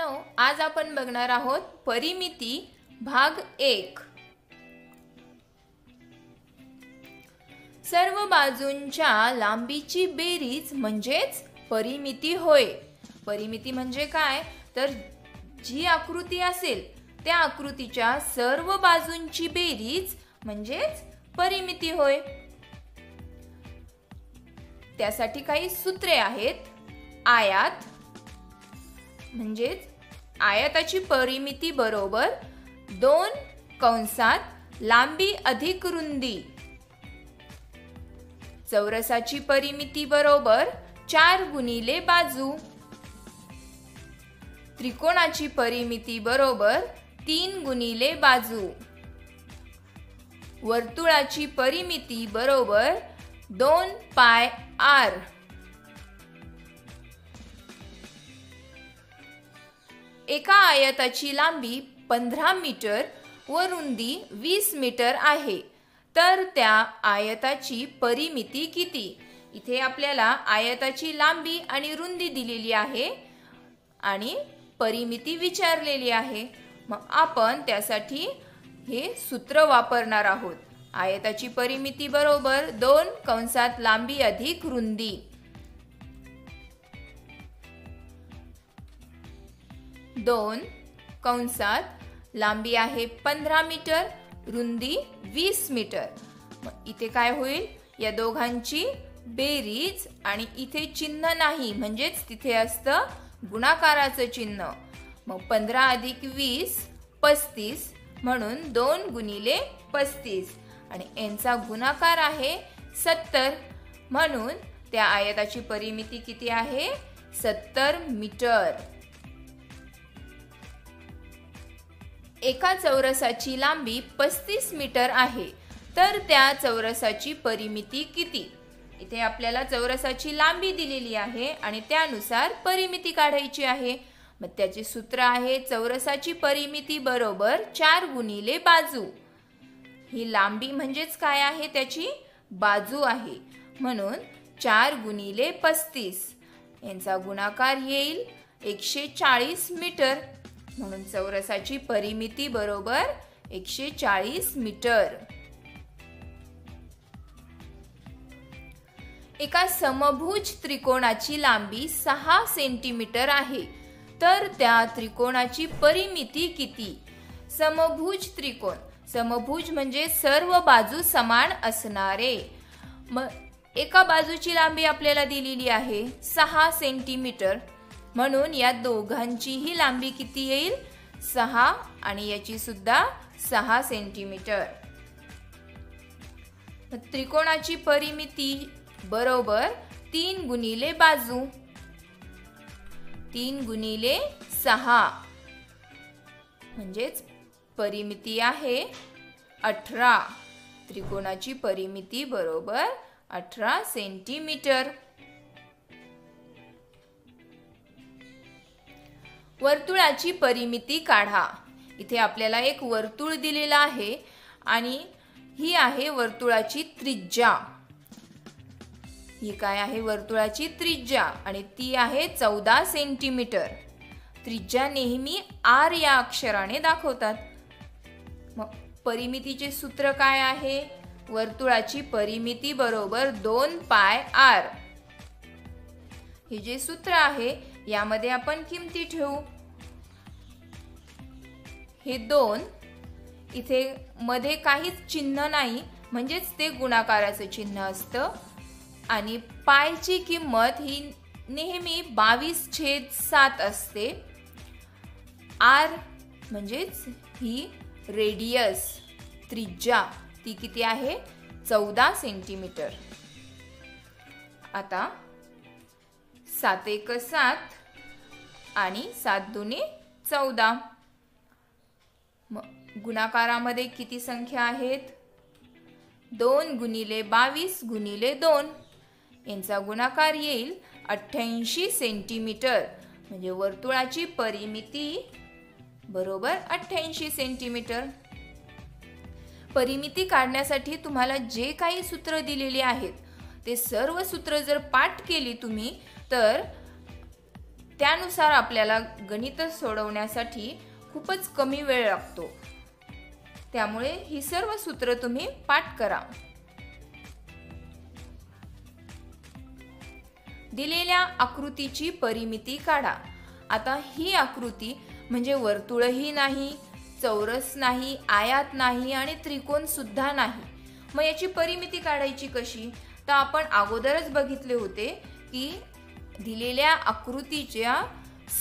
मुलांनो, आज आपण बघणार आहोत परिमिती भाग 1। सर्व बाजूंच्या लांबीची बेरीज म्हणजेच परिमिती होय। परिमिती म्हणजे काय तर जी आकृती असेल त्या आकृतीच्या सर्व बाजूंची बेरीज म्हणजेच परिमिती होय। त्यासाठी काही सूत्रे आहेत। आयात म्हणजेच आयताची परिमिती बरोबर 2 कंसात लांबी अधिक रुंदी। चौरसाची परिमिती बरोबर 4 गुणिले बाजू। त्रिकोणाची परिमिती बरोबर 3 गुणिले बाजू। वर्तुळाची परिमिती बरोबर 2 पाय r। एका आयताची लांबी 15 मीटर व रुंदी 20 मीटर आहे, तर त्या आयताची परिमिती किती? इथे आपल्याला आयताची लांबी आणि रुंदी दिलेली आहे आणि परिमिती विचारलेली आहे। मग आपण त्यासाठी हे सूत्र वापरणार आहोत। आयताची परिमिती बरोबर 2 कंसात लांबी अधिक रुंदी। 2 कंसात लांबी आहे 15 मीटर, रुंदी 20 मीटर। मग इथे काय होईल, या दोघांची बेरीज आणि इथे चिन्ह नाही म्हणजेच तिथे असतं गुणाकाराचं चिन्ह। मग 15 अधिक 20 35 म्हणून 2 गुणिले 35 आणि यांचा गुणाकार आहे 70 म्हणून त्या आयताची परिमिती किती आहे 70 मीटर। एका चौरसाची लांबी 35 मीटर आहे, तर त्या चौरसाची परिमिती किती? इथे आपल्याला चौरसाची लांबी दिलेली आहे आणि त्यानुसार परिमिती काढायची आहे। मग त्याचे सूत्र आहे चौरसाची परिमिती बरोबर 4 गुणिले बाजू। ही लांबी म्हणजेच काय आहे, त्याची बाजू आहे, म्हणून 4 गुणिले 35 यांचा गुणाकार येईल 140 मीटर, म्हणून चौरसाची परिमिती बरोबर 140 मीटर। एका समभुज त्रिकोणाची लांबी 6 सेंटीमीटर आहे, तर त्या त्रिकोणाची परिमिती किती? समभुज त्रिकोण, समभुज म्हणजे सर्व बाजू समान असणारे। मग एका बाजूची लांबी आपल्याला दिलेली आहे 6 सेंटीमीटर, म्हणून या दोघांचीही लांबी किती येईल 6 आणि याची सुद्धा 6 सेंटीमीटर। त्रिकोणाची परिमिती बरोबर 3 गुणिले बाजू। 3 गुणिले 6 म्हणजेच परिमिती आहे 18। त्रिकोणाची परिमिती बरोबर 18 सेंटीमीटर। वर्तुळाची परिमिती काढा। इथे आपल्याला एक वर्तुळ दिलेला आहे आणि ही आहे वर्तुळाची त्रिज्या। ही काय आहे वर्तुळाची त्रिज्या आणि ती आहे 14 सेंटीमीटर। त्रिज्या नेहमी r या अक्षराने दाखवतात। मग परिमितीचे सूत्र काय आहे, वर्तुळाची परिमिती बरोबर 2 पाय r। हे जे सूत्र आहे यामध्ये आपण किमती ठेवू। हे 2 इथे मध्ये काहीच चिन्ह नाही म्हणजेच ते गुणाकाराचं चिन्ह असतं आणि पायची किंमत ही नेहमी 22/7 असते। r म्हणजेच ही रेडियस त्रिज्या ती किती आहे 14 सेंटीमीटर। आता 7 एक 7 आणि 7 दुने 14। गुणाकारामध्ये किती संख्या आहेत 2 गुणिले 22 गुणिले 2 यांचा गुणाकार येईल 88 सेंटीमीटर, म्हणजे वर्तुळाची परिमिती बरोबर 88 सेंटीमीटर। परिमिती काढण्यासाठी तुम्हाला जे काही सूत्र दिलेली आहेत ते सर्व सूत्र जर पाठ केली तुम्ही तर त्यानुसार आपल्याला गणित सोडवण्यासाठी खूपच कमी वेळ लागतो. त्यामुळे ही सर्व सूत्र तुम्ही पाठ करा. दिलेल्या आकृतीची परिमिती काढा. आता ही आकृती म्हणजे वर्तुळही नाही, चौरस नाही, आयत नाही आणि त्रिकोण सुद्धा नाही. मग याची परिमिती काढायची कशी? तर आपण अगोदरच बघितले होते की दिलेल्या आकृतीच्या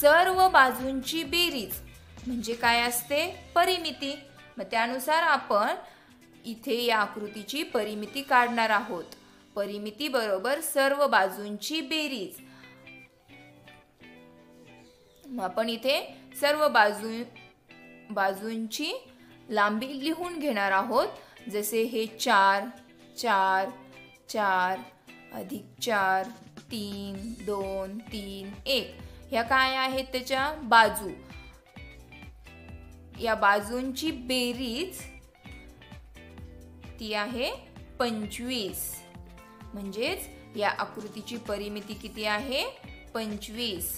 सर्व बाजूंची बेरीज म्हणजे काय असते? परिमिती. मग त्यानुसार आपण इथे या आकृतीची परिमिती काढणार आहोत. परिमिती बरोबर सर्व बाजूंची बेरीज. मग आपण इथे सर्व बाजूंची लांबी लिहून घेणार आहोत. जसे हे 4 4 4 अधिक 4 3 2 3 1 ह्या काय आहेत? त्याच्या बाजू. या बाजूंची बेरीज ती आहे 25. म्हणजेच या आकृतीची परिमिती किती आहे? 25.